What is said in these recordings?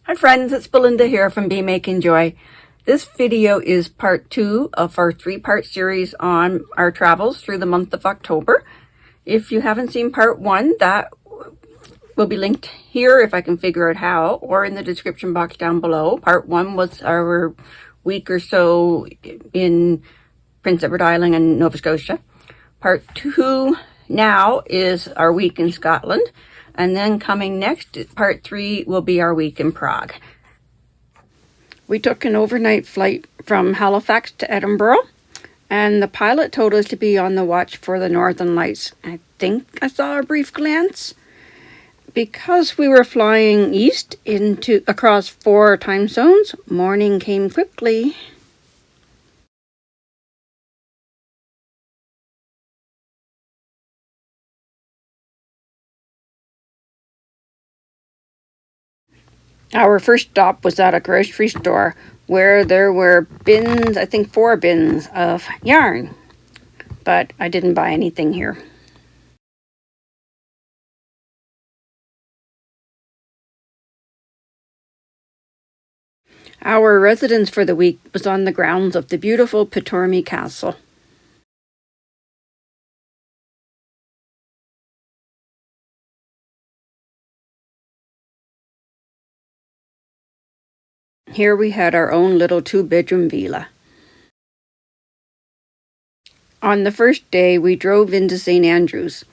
Hi friends, it's Belinda here from Be Making Joy. This video is part 2 of our 3-part series on our travels through the month of October. If you haven't seen part 1, that will be linked here if I can figure out how, or in the description box down below. Part 1 was our week or so in Prince Edward Island and Nova Scotia. Part 2 now is our week in Scotland. And then coming next, part 3 will be our week in Prague. We took an overnight flight from Halifax to Edinburgh, and the pilot told us to be on the watch for the Northern Lights. I think I saw a brief glance. Because we were flying east across 4 time zones, morning came quickly. Our first stop was at a grocery store where there were bins, I think 4 bins of yarn, but I didn't buy anything here. Our residence for the week was on the grounds of the beautiful Pitormi Castle. Here we had our own little 2-bedroom villa. On the first day, we drove into St. Andrews.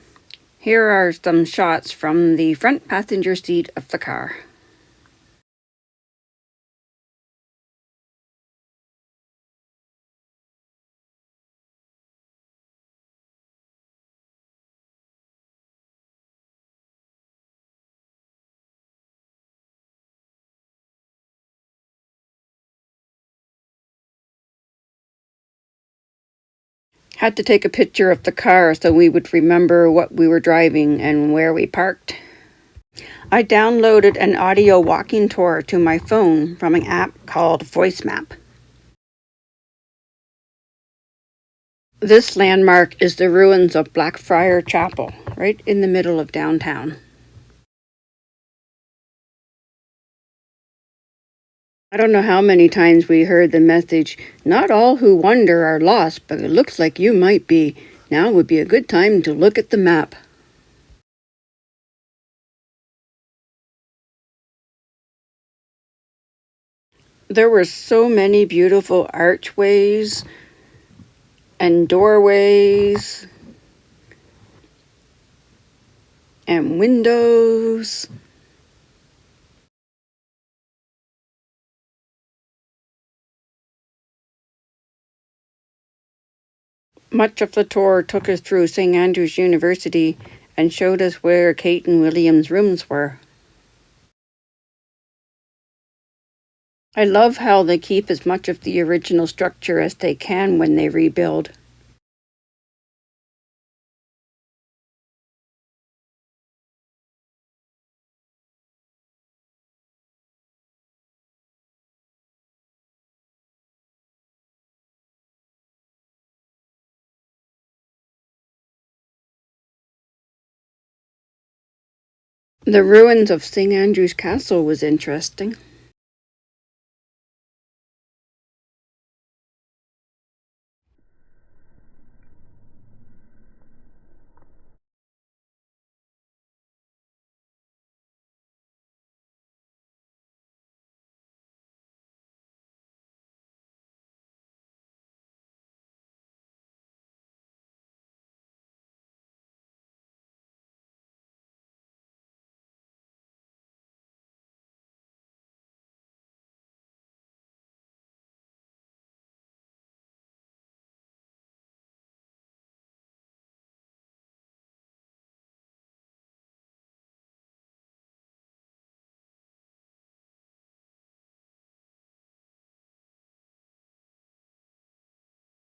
Here are some shots from the front passenger seat of the car. Had to take a picture of the car so we would remember what we were driving and where we parked. I downloaded an audio walking tour to my phone from an app called Voice Map. This landmark is the ruins of Blackfriars Chapel, right in the middle of downtown. I don't know how many times we heard the message, "Not all who wander are lost, but it looks like you might be. Now would be a good time to look at the map." There were so many beautiful archways and doorways and windows. Much of the tour took us through St. Andrews University and showed us where Kate and William's rooms were. I love how they keep as much of the original structure as they can when they rebuild. The ruins of St. Andrews Castle was interesting.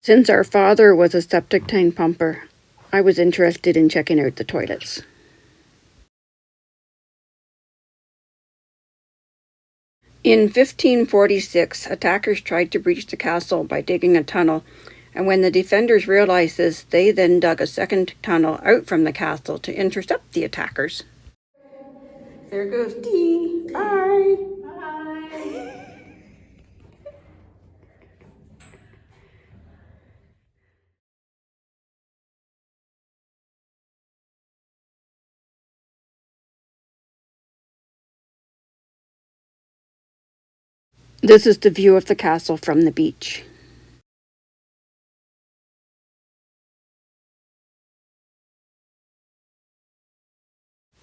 Since our father was a septic tank pumper, I was interested in checking out the toilets. In 1546, attackers tried to breach the castle by digging a tunnel, and when the defenders realized this, they then dug a second tunnel out from the castle to intercept the attackers. There goes Dee. Bye. Bye. This is the view of the castle from the beach.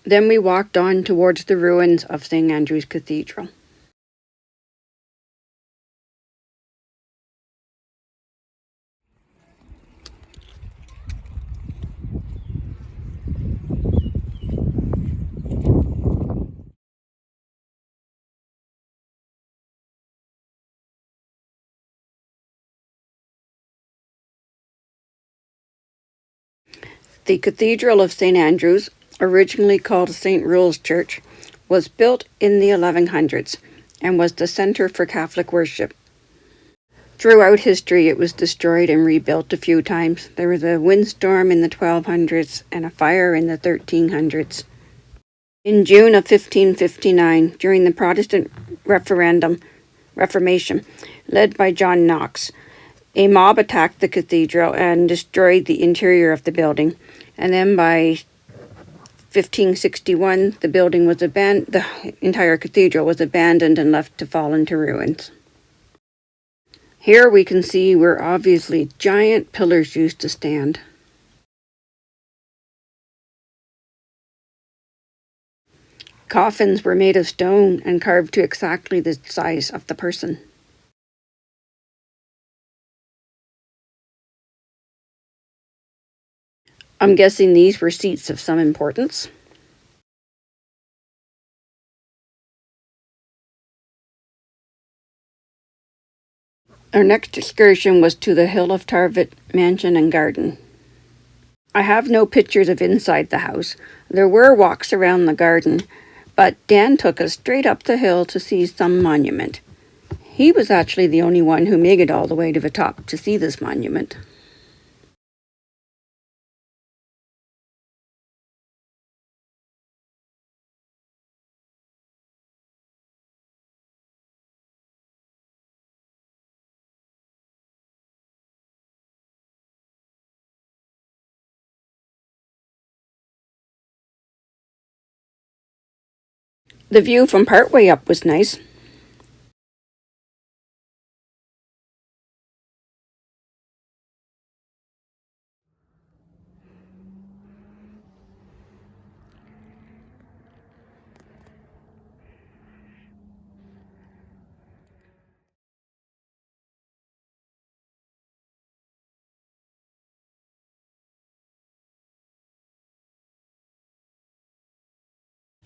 Then we walked on towards the ruins of St. Andrew's Cathedral. The Cathedral of St. Andrews, originally called St. Rule's Church, was built in the 1100s and was the center for Catholic worship. Throughout history, it was destroyed and rebuilt a few times. There was a windstorm in the 1200s and a fire in the 1300s. In June of 1559, during the Protestant Reformation, led by John Knox, a mob attacked the cathedral and destroyed the interior of the building. And then by 1561, the entire cathedral was abandoned and left to fall into ruins. Here we can see where obviously giant pillars used to stand. Coffins were made of stone and carved to exactly the size of the person. I'm guessing these were seats of some importance. Our next excursion was to the Hill of Tarvet mansion and garden. I have no pictures of inside the house. There were walks around the garden, but Dan took us straight up the hill to see some monument. He was actually the only one who made it all the way to the top to see this monument. The view from partway up was nice.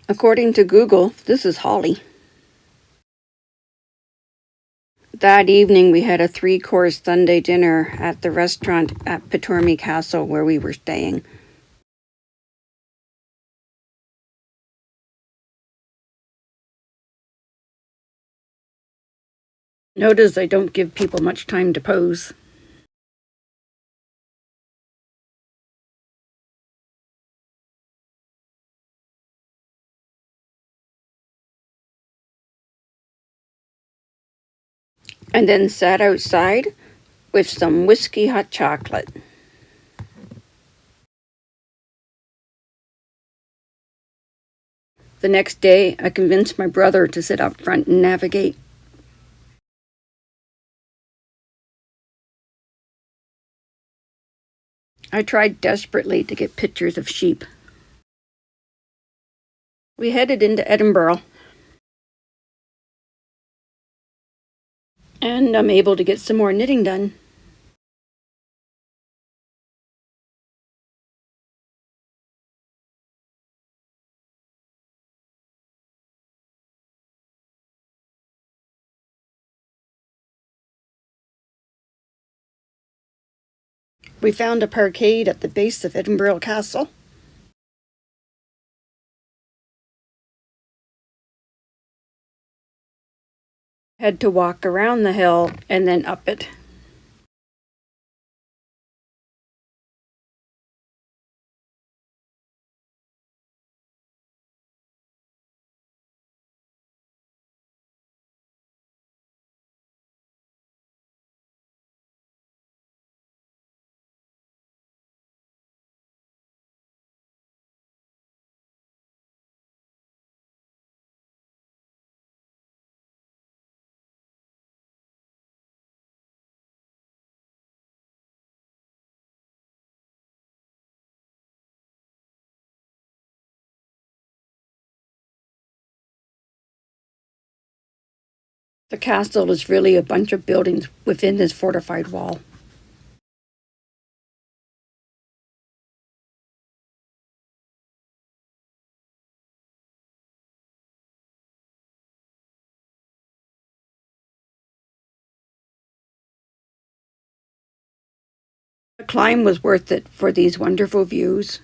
According to Google, this is holly. That evening we had a 3-course Sunday dinner at the restaurant at Pitormi Castle where we were staying. Notice I don't give people much time to pose. And then sat outside with some whiskey hot chocolate. The next day, I convinced my brother to sit up front and navigate. I tried desperately to get pictures of sheep. We headed into Edinburgh, and I'm able to get some more knitting done. We found a parkade at the base of Edinburgh Castle. Had to walk around the hill and then up it. The castle is really a bunch of buildings within this fortified wall. The climb was worth it for these wonderful views.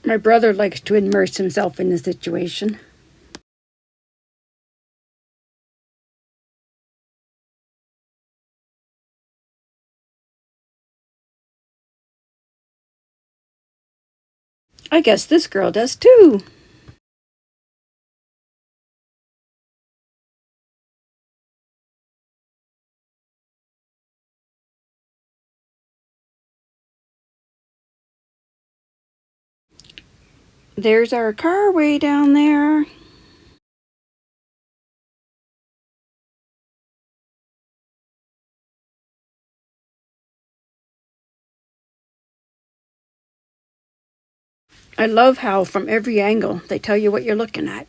My brother likes to immerse himself in the situation. I guess this girl does too. There's our car way down there. I love how from every angle they tell you what you're looking at.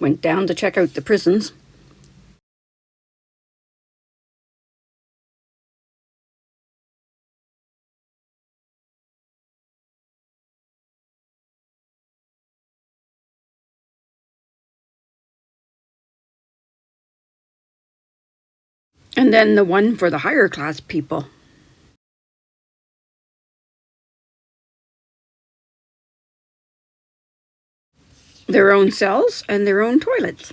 Went down to check out the prisons. And then the one for the higher class people. Their own cells and their own toilets.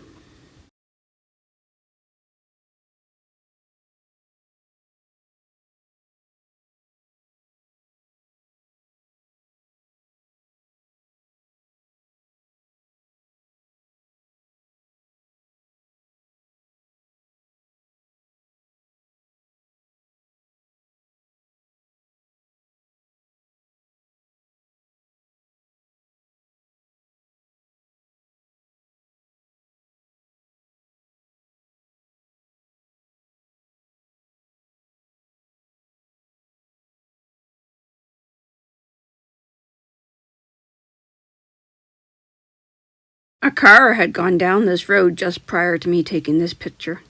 A car had gone down this road just prior to me taking this picture.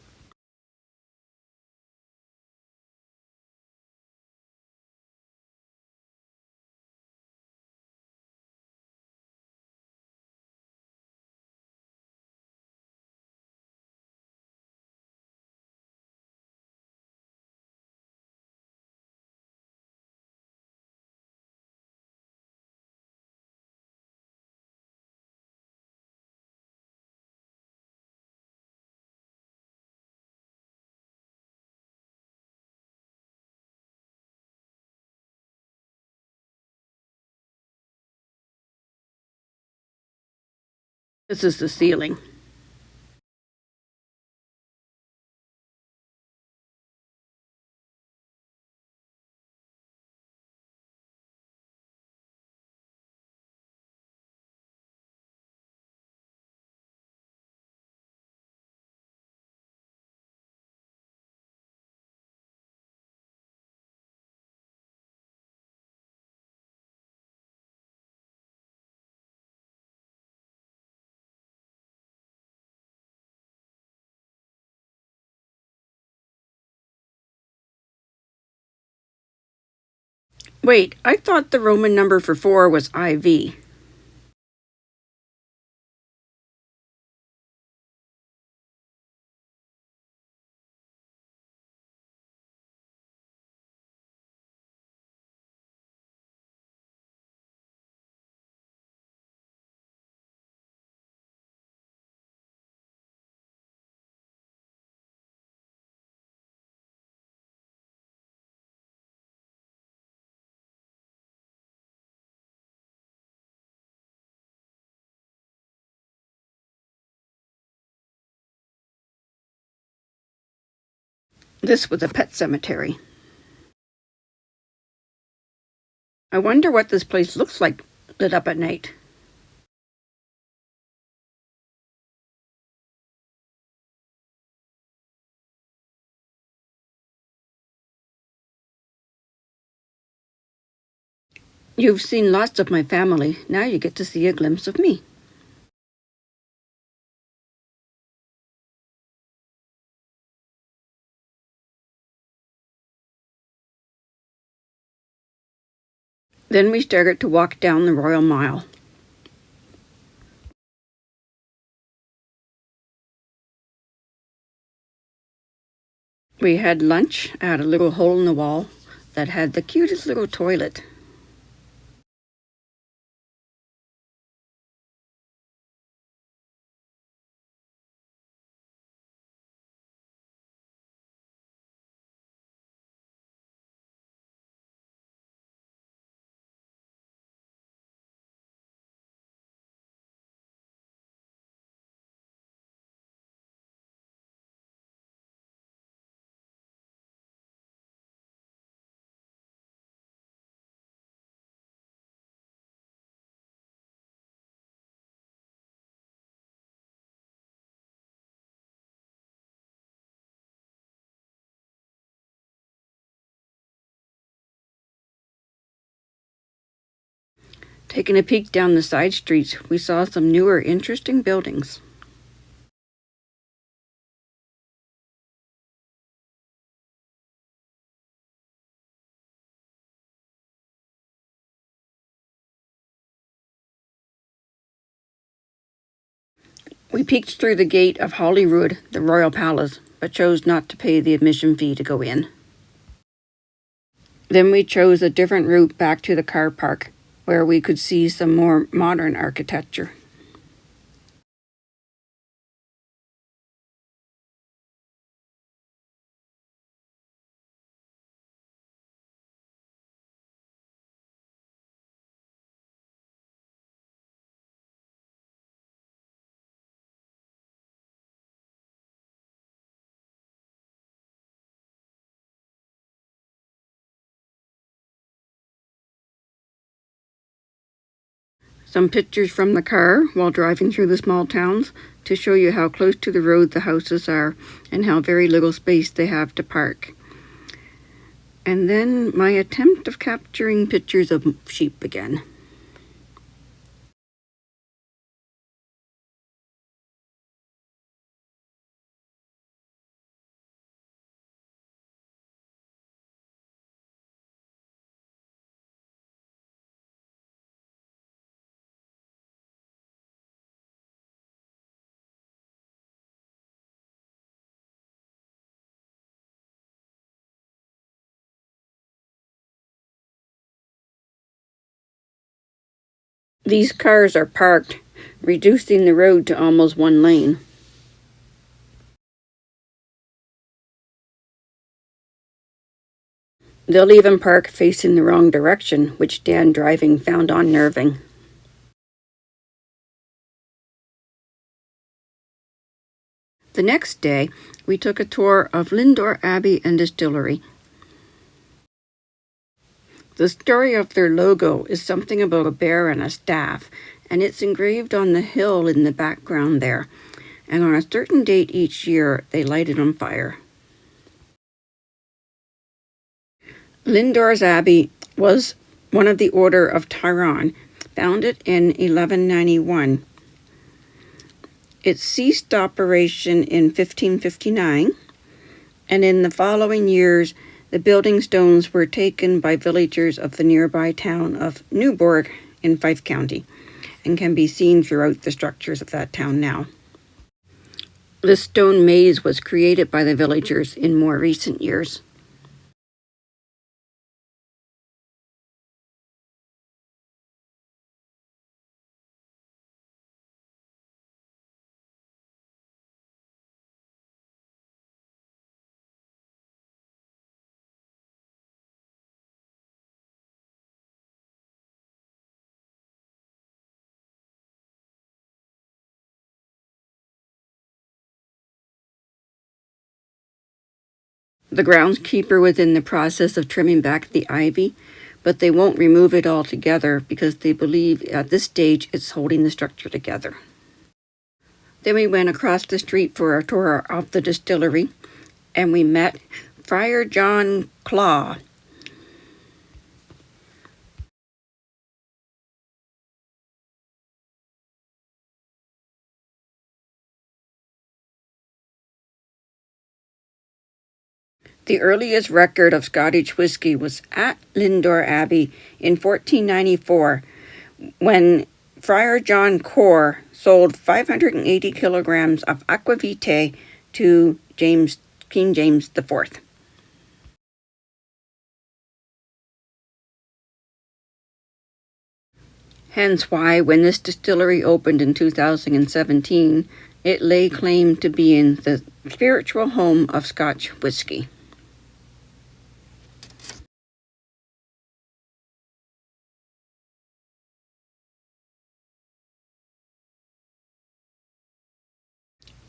This is the ceiling. Wait, I thought the Roman number for 4 was IV. This was a pet cemetery. I wonder what this place looks like lit up at night. You've seen lots of my family. Now you get to see a glimpse of me. Then we started to walk down the Royal Mile. We had lunch at a little hole in the wall that had the cutest little toilet. Taking a peek down the side streets, we saw some newer, interesting buildings. We peeked through the gate of Holyrood, the Royal Palace, but chose not to pay the admission fee to go in. Then we chose a different route back to the car park, where we could see some more modern architecture. Some pictures from the car while driving through the small towns to show you how close to the road the houses are and how very little space they have to park. And then my attempt of capturing pictures of sheep again. These cars are parked, reducing the road to almost one lane. They'll even park facing the wrong direction, which Dan driving found unnerving. The next day, we took a tour of Lindore Abbey and Distillery. The story of their logo is something about a bear and a staff, and it's engraved on the hill in the background there. And on a certain date each year, they light it on fire. Lindore's Abbey was one of the Order of Tyrone, founded in 1191. It ceased operation in 1559, and in the following years, The building stones were taken by villagers of the nearby town of Newburgh in Fife County and can be seen throughout the structures of that town now. This stone maze was created by the villagers in more recent years. The groundskeeper was in the process of trimming back the ivy, but they won't remove it altogether because they believe at this stage it's holding the structure together. Then we went across the street for a tour of the distillery, and we met Friar John Claw. The earliest record of Scottish whiskey was at Lindore Abbey in 1494, when Friar John Core sold 580 kilograms of aquavitae to King James IV. Hence why, when this distillery opened in 2017, it lay claim to being the spiritual home of Scotch whiskey.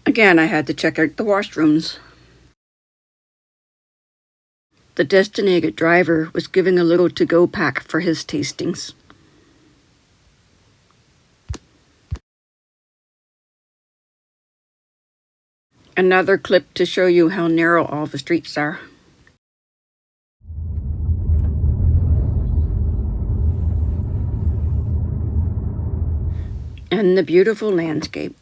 Again, I had to check out the washrooms. The designated driver was giving a little to-go pack for his tastings. Another clip to show you how narrow all the streets are. And the beautiful landscape.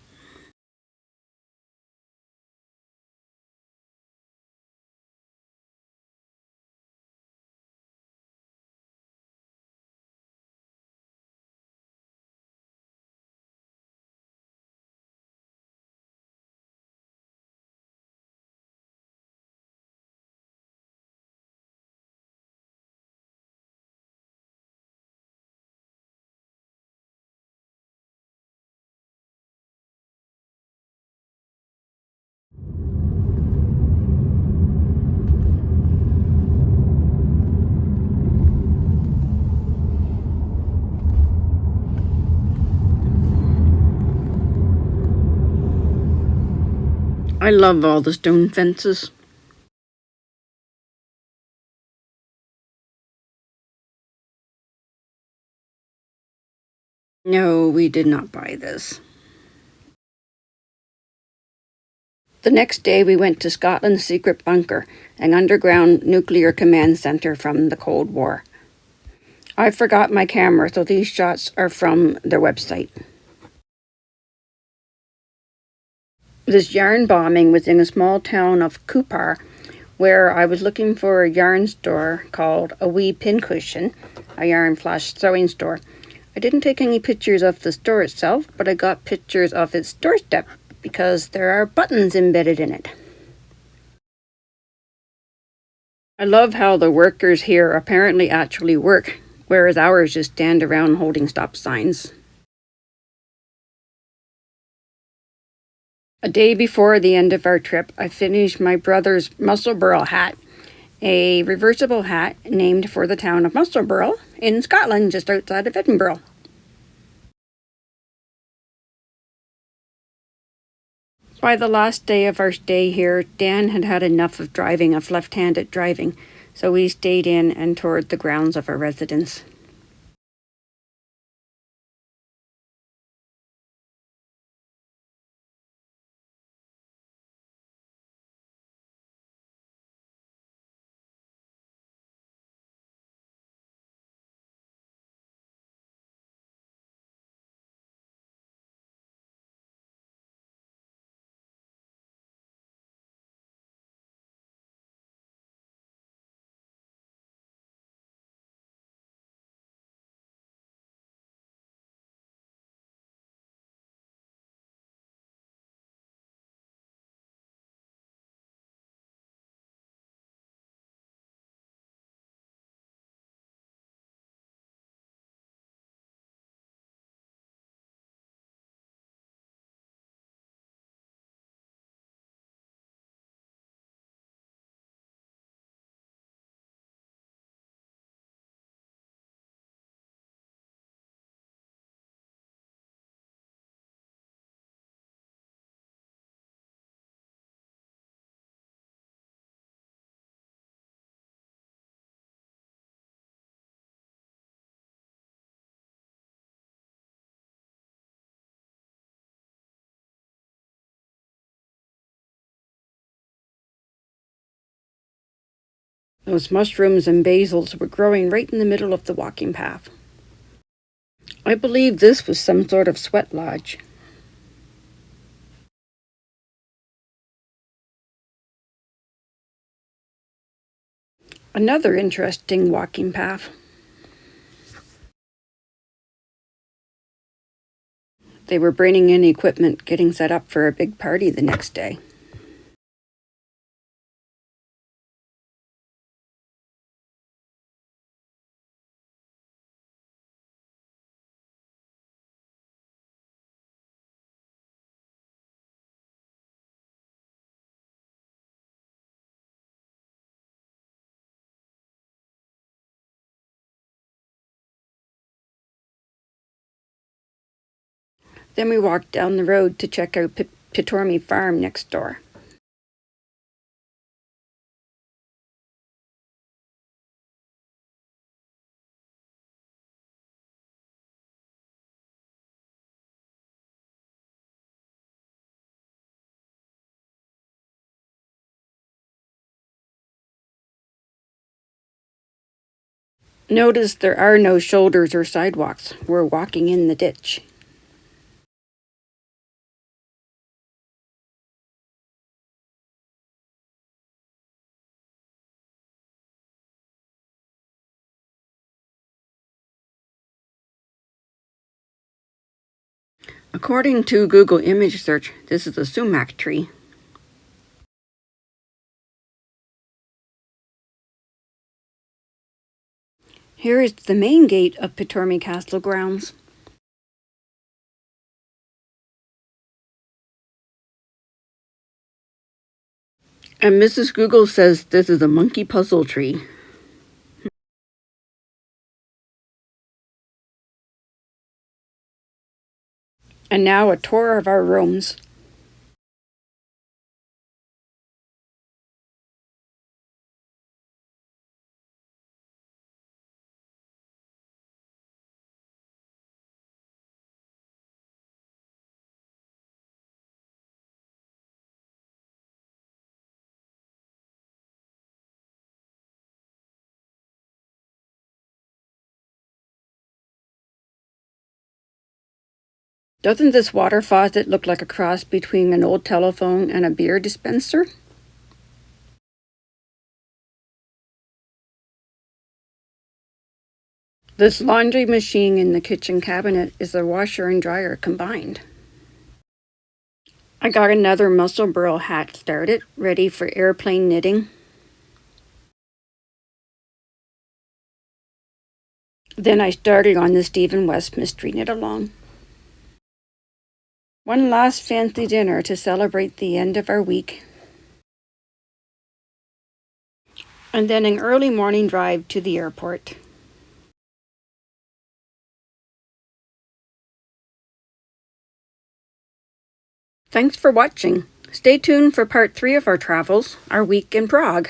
I love all the stone fences. No, we did not buy this. The next day we went to Scotland's secret bunker, an underground nuclear command center from the Cold War. I forgot my camera, so these shots are from their website. This yarn bombing was in a small town of Cupar, where I was looking for a yarn store called A Wee Pincushion, a yarn flash sewing store. I didn't take any pictures of the store itself, but I got pictures of its doorstep because there are buttons embedded in it. I love how the workers here apparently actually work, whereas ours just stand around holding stop signs. A day before the end of our trip, I finished my brother's Musselburgh hat, a reversible hat named for the town of Musselburgh in Scotland, just outside of Edinburgh. By the last day of our stay here, Dan had had enough of left-handed driving, so we stayed in and toured the grounds of our residence. Those mushrooms and basils were growing right in the middle of the walking path. I believe this was some sort of sweat lodge. Another interesting walking path. They were bringing in equipment, getting set up for a big party the next day. Then we walked down the road to check out Pitormi Farm next door. Notice there are no shoulders or sidewalks. We're walking in the ditch. According to Google image search, this is a sumac tree. Here is the main gate of Pitormi Castle grounds. And Mrs. Google says this is a monkey puzzle tree. And now a tour of our rooms. Doesn't this water faucet look like a cross between an old telephone and a beer dispenser? This laundry machine in the kitchen cabinet is a washer and dryer combined. I got another muscle burl hat started, ready for airplane knitting. Then I started on the Stephen West Mystery Knit Along. One last fancy dinner to celebrate the end of our week. And then an early morning drive to the airport. Thanks for watching. Stay tuned for part 3 of our travels, our week in Prague.